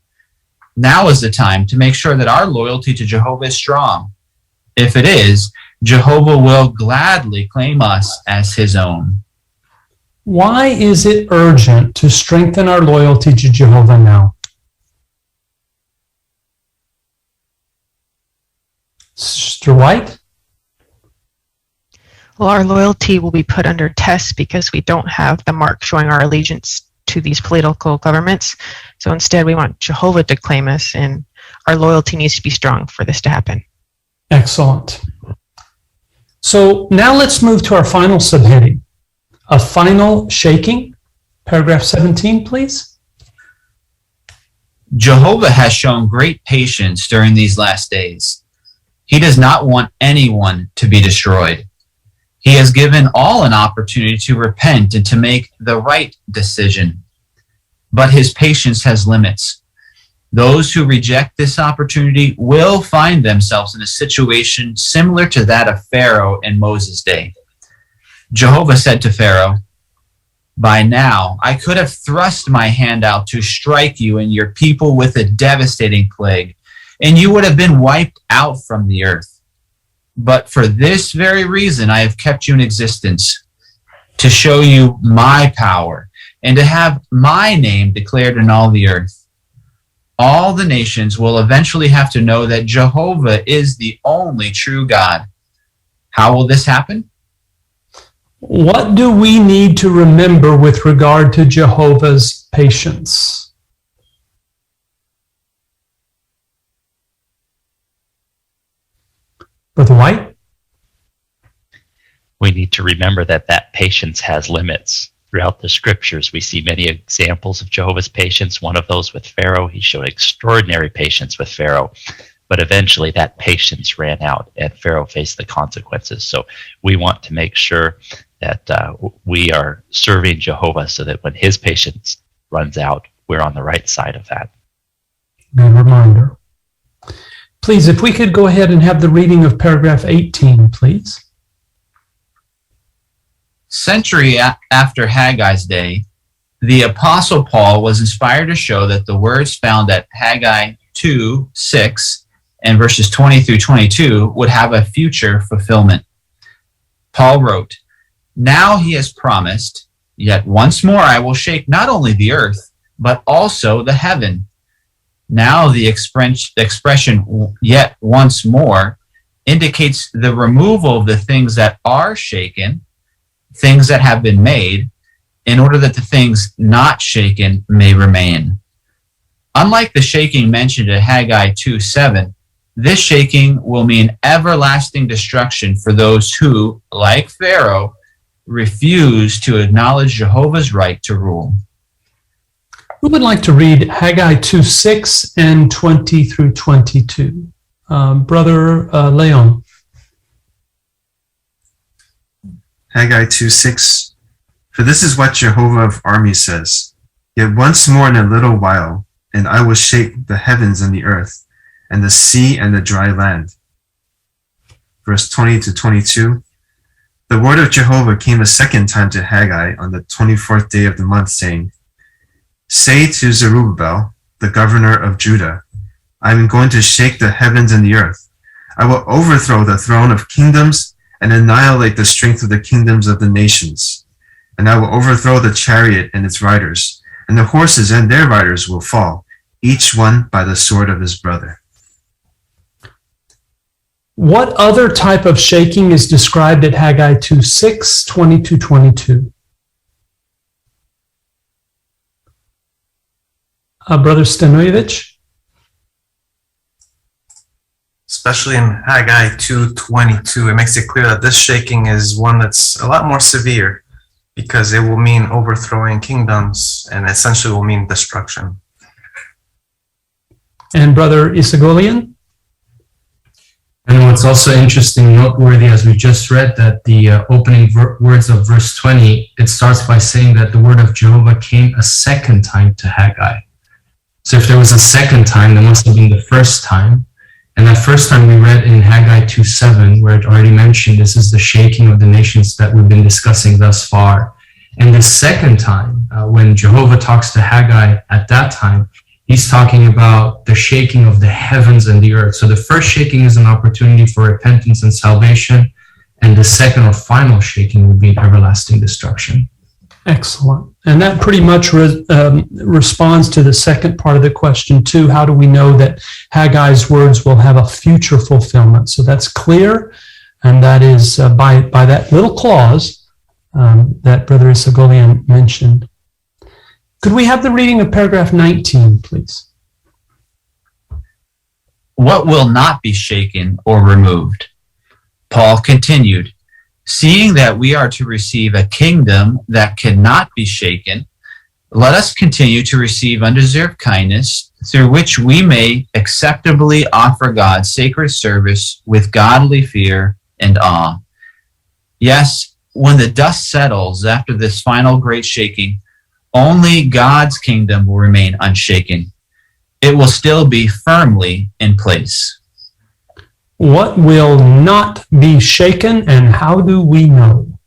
Now is the time to make sure that our loyalty to Jehovah is strong. If it is, Jehovah will gladly claim us as his own. Why is it urgent to strengthen our loyalty to Jehovah now? Sister White? Well, our loyalty will be put under test because we don't have the mark showing our allegiance to these political governments. So instead, we want Jehovah to claim us, and our loyalty needs to be strong for this to happen. Excellent. So now let's move to our final subheading, a final shaking. Paragraph 17, please. Jehovah has shown great patience during these last days. He does not want anyone to be destroyed. He has given all an opportunity to repent and to make the right decision. But his patience has limits. Those who reject this opportunity will find themselves in a situation similar to that of Pharaoh in Moses' day. Jehovah said to Pharaoh, "By now I could have thrust my hand out to strike you and your people with a devastating plague, and you would have been wiped out from the earth. But for this very reason I have kept you in existence, to show you my power and to have my name declared in all the earth. All the nations will eventually have to know that Jehovah is the only true God." How will this happen? What do we need to remember with regard to Jehovah's patience? Brother White? We need to remember that that patience has limits. Throughout the scriptures, we see many examples of Jehovah's patience. One of those with Pharaoh. He showed extraordinary patience with Pharaoh. But eventually that patience ran out and Pharaoh faced the consequences. So we want to make sure that we are serving Jehovah so that when his patience runs out, we're on the right side of that. Good reminder. Please, if we could go ahead and have the reading of paragraph 18, please. Century after Haggai's day, the Apostle Paul was inspired to show that the words found at Haggai 2:6 and verses 20 through 22 would have a future fulfillment. Paul wrote, "Now he has promised, yet once more I will shake not only the earth, but also the heaven." Now the expression "yet once more" indicates the removal of the things that are shaken, things that have been made, in order that the things not shaken may remain. Unlike the shaking mentioned at Haggai 2:7, this shaking will mean everlasting destruction for those who, like Pharaoh, refuse to acknowledge Jehovah's right to rule. Who would like to read Haggai 2:6 and 20 through 22? Brother Leon. Haggai 2:6. For this is what Jehovah of armies says, yet once more in a little while, and I will shake the heavens and the earth, and the sea and the dry land. Verse 20 to 22. The word of Jehovah came a second time to Haggai on the 24th day of the month, saying, Say to Zerubbabel, the governor of Judah, I am going to shake the heavens and the earth. I will overthrow the throne of kingdoms and annihilate the strength of the kingdoms of the nations. And I will overthrow the chariot and its riders, and the horses and their riders will fall, each one by the sword of his brother. What other type of shaking is described at Haggai 2:6, 20-22? Brother Stanojevic? Especially in Haggai 2:22, it makes it clear that this shaking is one that's a lot more severe because it will mean overthrowing kingdoms and essentially will mean destruction. And Brother Isagolian? And what's also interesting, noteworthy, as we just read, that the opening words of verse 20, it starts by saying that the word of Jehovah came a second time to Haggai. So if there was a second time, there must have been the first time. And that first time we read in Haggai 2:7, where it already mentioned this is the shaking of the nations that we've been discussing thus far. And the second time, when Jehovah talks to Haggai at that time, he's talking about the shaking of the heavens and the earth. So the first shaking is an opportunity for repentance and salvation, and the second or final shaking will be everlasting destruction. Excellent. And that pretty much responds to the second part of the question, too. How do we know that Haggai's words will have a future fulfillment? So that's clear, and that is by that little clause that Brother Isagolian mentioned. Could we have the reading of paragraph 19, please? What will not be shaken or removed? Paul continued, seeing that we are to receive a kingdom that cannot be shaken, let us continue to receive undeserved kindness, through which we may acceptably offer God sacred service with godly fear and awe. Yes, when the dust settles after this final great shaking, only God's kingdom will remain unshaken. It will still be firmly in place. What will not be shaken, and how do we know?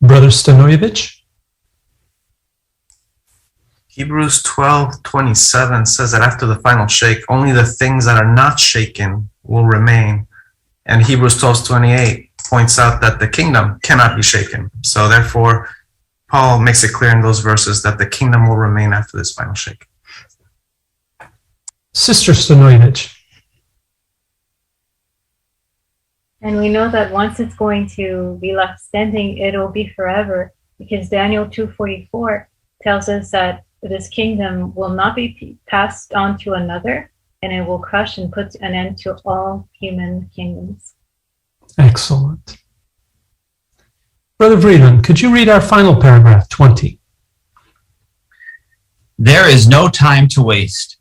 Brother Stanojevic? Hebrews 12:27 says that after the final shake, only the things that are not shaken will remain. And Hebrews 12:28 points out that the kingdom cannot be shaken. So therefore, Paul makes it clear in those verses that the kingdom will remain after this final shake. Sister Stanojevic. And we know that once it's going to be left standing, it will be forever, because Daniel 2:44 tells us that this kingdom will not be passed on to another, and it will crush and put an end to all human kingdoms. Excellent. Brother Vreeland, could you read our final paragraph, 20? There is no time to waste.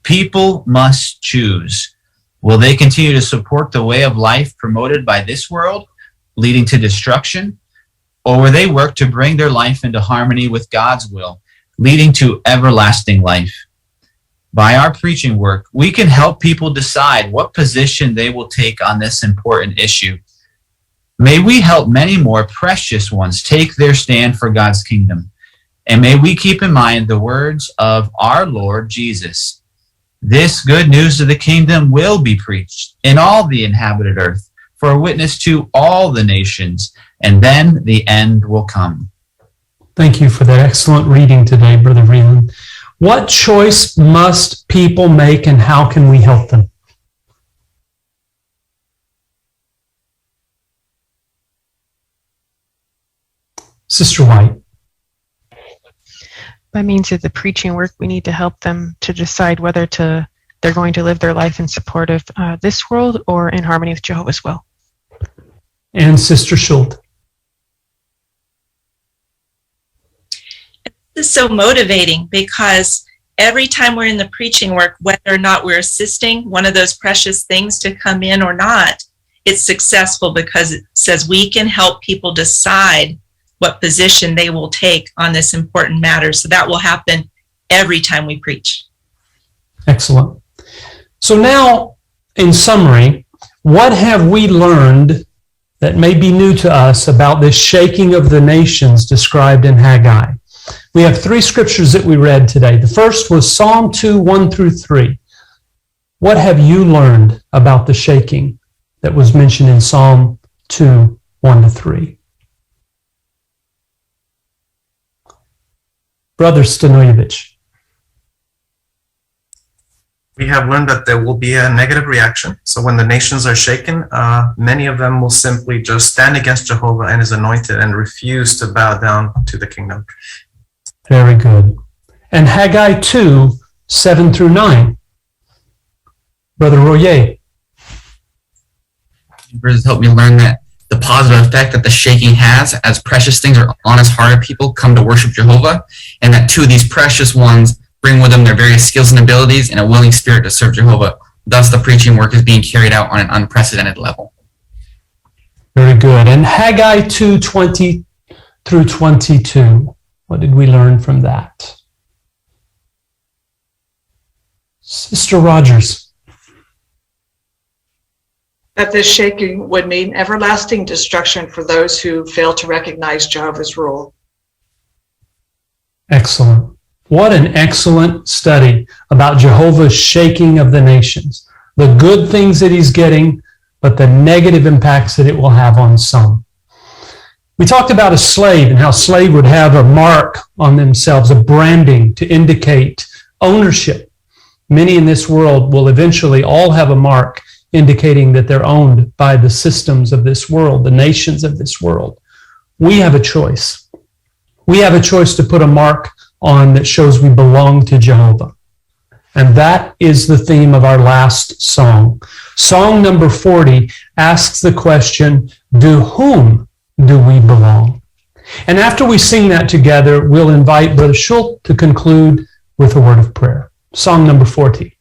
People must choose. Will they continue to support the way of life promoted by this world, leading to destruction? Or will they work to bring their life into harmony with God's will, leading to everlasting life? By our preaching work, we can help people decide what position they will take on this important issue. May we help many more precious ones take their stand for God's kingdom. And may we keep in mind the words of our Lord Jesus. This good news of the kingdom will be preached in all the inhabited earth for a witness to all the nations, and then the end will come. Thank you for that excellent reading today, Brother Vreeland. What choice must people make, and how can we help them? Sister White. By means of the preaching work, we need to help them to decide whether they're going to live their life in support of this world or in harmony with Jehovah's will. And Sister Schultz. This is so motivating because every time we're in the preaching work, whether or not we're assisting one of those precious things to come in or not, it's successful because it says we can help people decide what position they will take on this important matter. So that will happen every time we preach. Excellent. So now, in summary, what have we learned that may be new to us about this shaking of the nations described in Haggai? We have three scriptures that we read today. The first was Psalm 2, 1 through 3. What have you learned about the shaking that was mentioned in Psalm 2, 1 to 3? Brother Stanojevic. We have learned that there will be a negative reaction. So when the nations are shaken, many of them will simply just stand against Jehovah and his anointed and refuse to bow down to the kingdom. Very good. And Haggai 2, 7 through 9. Brother Royer. Verses helped me learn that the positive effect that the shaking has as precious things or honest-hearted people come to worship Jehovah, and that two of these precious ones bring with them their various skills and abilities and a willing spirit to serve Jehovah. Thus, the preaching work is being carried out on an unprecedented level. Very good. And Haggai 2, 20 through 22. What did we learn from that? Sister Rogers. That this shaking would mean everlasting destruction for those who fail to recognize Jehovah's rule. Excellent. What an excellent study about Jehovah's shaking of the nations. The good things that he's getting, but the negative impacts that it will have on some. We talked about a slave and how a slave would have a mark on themselves, a branding to indicate ownership. Many in this world will eventually all have a mark indicating that they're owned by the systems of this world, the nations of this world. We have a choice. We have a choice to put a mark on that shows we belong to Jehovah. And that is the theme of our last song. Song number 40 asks the question, to whom do we belong? And after we sing that together, we'll invite Brother Schultz to conclude with a word of prayer. Song number 40.